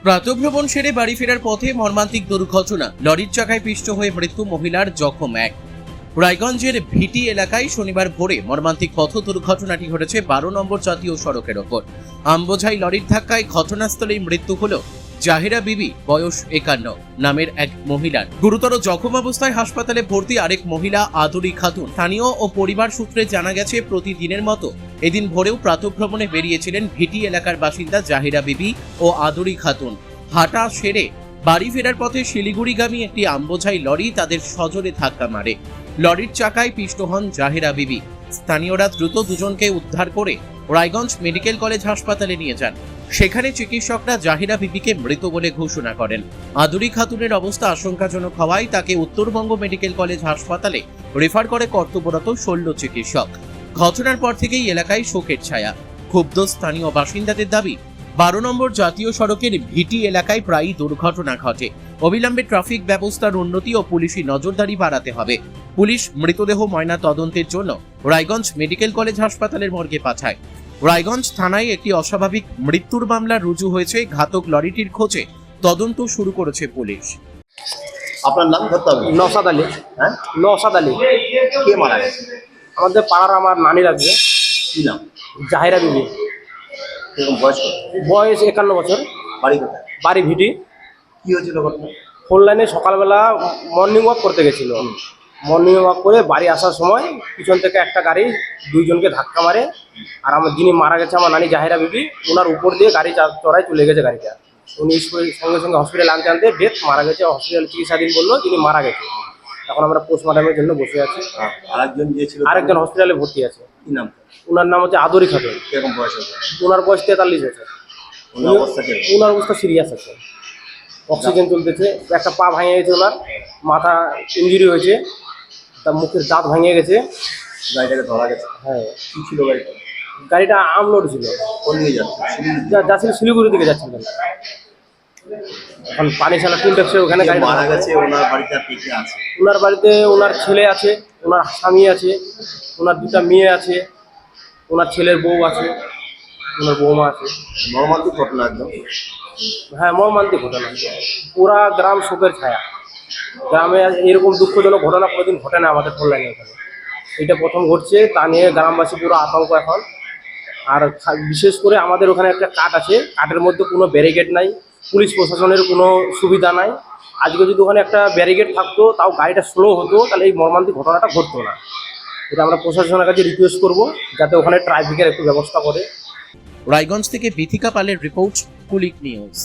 প্রাতঃভ্রমণ সেরে বাড়ি ফেরার পথে মর্মান্তিক দুর্ঘটনা, লরির চাকায় পিষ্ট হয়ে মৃত্যু মহিলার, জখম এক। রায়গঞ্জের ভিটি এলাকায় শনিবার ভোরে মর্মান্তিক পথ দুর্ঘটনাটি ঘটেছে 12 নম্বর জাতীয় সড়কের ওপর। আমবোঝাই লরির ধাক্কায় ঘটনাস্থলেই মৃত্যু হলো জাহেরা বিবি, বয়স 51 নামের এক মহিলার। গুরুতর জখম অবস্থায় হাসপাতালে ভর্তি আরেক মহিলা আদুরি খাতুন। স্থানীয় ও পরিবার সূত্রে জানা গেছে, প্রতিদিনের মতো এদিন ভোরেও প্রাতঃভ্রমণে বেরিয়েছিলেন ভিটি এলাকার বাসিন্দা জাহেরা বিবি ও আদুরি খাতুন। হাঁটা সেরে বাড়ি ফেরার পথে শিলিগুড়িগামী একটি আমবোঝাই লরি তাদের সজোরে ধাক্কা মারে। লরির চাকায় পিষ্ট হন জাহেরা বিবি। স্থানীয়রা দ্রুত দুজনকে উদ্ধার করে রায়গঞ্জ মেডিকেল কলেজ হাসপাতালে নিয়ে যান। সেখানে চিকিৎসকরা জাহেরা বিবিকে মৃত বলে ঘোষণা করেন। আদুরি খাতুনের অবস্থা আশঙ্কাজনক হওয়ায় তাকে উত্তরবঙ্গ মেডিকেল কলেজ হাসপাতালে রেফার করে কর্তব্যরত শল্য চিকিৎসক। ঘটনার পর থেকেই এলাকায় শোকের ছায়া। ক্ষুব্ধ স্থানীয় বাসিন্দাদের দাবি, 12 নম্বর জাতীয় সড়কের ভিটি এলাকায় প্রায়ই দুর্ঘটনা ঘটে। অবিলম্বে ট্রাফিক ব্যবস্থার উন্নতি ও পুলিশি নজরদারি বাড়াতে হবে। পুলিশ মৃতদেহ ময়না তদন্তের জন্য রায়গঞ্জ মেডিকেল কলেজ হাসপাতালের মর্গে পাঠায়। রায়গঞ্জ থানায় একটি অস্বাভাবিক মৃত্যুর মামলা রুজু হয়েছে। ঘাতক লরিটির খোঁজে তদন্ত শুরু করেছে পুলিশ। আপনার নাম ধরতে হবে? নওশাদ আলী। হ্যাঁ, নওশাদ আলী। কে মারা গেছে? আমাদের পাড়ার আমার নানি লাগবে, কি নাম? জাহেরা বিবি। এরকম বয়স কত? বয়স 51 বছর। বাড়ি কোথায়? বাড়ি ভিটি। কি হয়েছিল ঘটনা? ফোর লাইনে সকালবেলা মর্নিং ওয়াক করতে গেছিল। মর্নিং ওয়াক করে বাড়ি আসার সময় পিছন থেকে একটা গাড়ি দুইজনকে ধাক্কা মারে। আর আমার যিনি মারা গেছে, আমার নানি জাহেরা বিবি, ওনার উপর দিয়ে গাড়ি চড়ায় চলে গেছে গাড়িটা। উনি সঙ্গে সঙ্গে হসপিটালে আনতে ডেথ, মারা গেছে। হসপিটালে চিকিৎসাধীন বললো তিনি মারা গেছে। এখন আমরা পোস্টমর্টমের জন্য বসে আছি। আরেকজন যে ছিল, আরেকজন হসপিটালে ভর্তি আছে। কি নাম? ওনার নাম হচ্ছে আদুরি খাতুন। কিরকম বয়স হবে? ওনার বয়স 43 বছর। ওনার অবস্থা কি? ওনার অবস্থা সিরিয়াস আছে, অক্সিজেন চলতেছে। একটা পা ভেঙে গেছে, ওনার মাথা ইঞ্জুরি হয়েছে, তার মুখের দাঁত ভেঙে গেছে। গাড়িটাকে ধরা গেছে? হ্যাঁ। কি ছিল গাড়িটা? গাড়িটা আমলোড ছিল। কোন নিয়ে যাচ্ছে? যাচ্ছিল শিলিগুড়ির দিকে যাচ্ছিলেন। এখন পানিশালা টিমট্যাক্সের ওখানে গাড়ি মারা গেছে। ওনার বাড়িতে আর কে কে আছে? ওনার বাড়িতে ওনার ছেলে আছে, ওনার স্বামী আছে, ওনার দুটা মেয়ে আছে, ওনার ছেলের বউ আছে, ওনার বৌমা আছে। মর্মান্তিক ঘটনা একদম। হ্যাঁ, মর্মান্তিক ঘটনা। পুরা গ্রাম শোকের ছায়া। গ্রামে এরকম দুঃখজনক ঘটনা কোনোদিন ঘটে না আমাদের ফোর লাইনে এখানে। এটা প্রথম ঘটছে, তা নিয়ে গ্রামবাসী পুরো আতঙ্ক এখন। আর বিশেষ করে আমাদের ওখানে একটা কাট আছে, কাটের মধ্যে কোনো ব্যারিকেড নাই, পুলিশ প্রশাসনের কোনো সুবিধা নাই। আজকে যদি ওখানে একটা ব্যারিকেড থাকতো, তাও গাড়িটা স্লো হতো, তাহলে এই মর্মান্তিক ঘটনাটা ঘটতো না। এটা আমরা প্রশাসনের কাছে রিকোয়েস্ট করব যাতে ওখানে ট্রাফিকের একটু ব্যবস্থা করে। রায়গঞ্জ থেকে বিথিকা পালের রিপোর্ট, কুলিক নিউজ।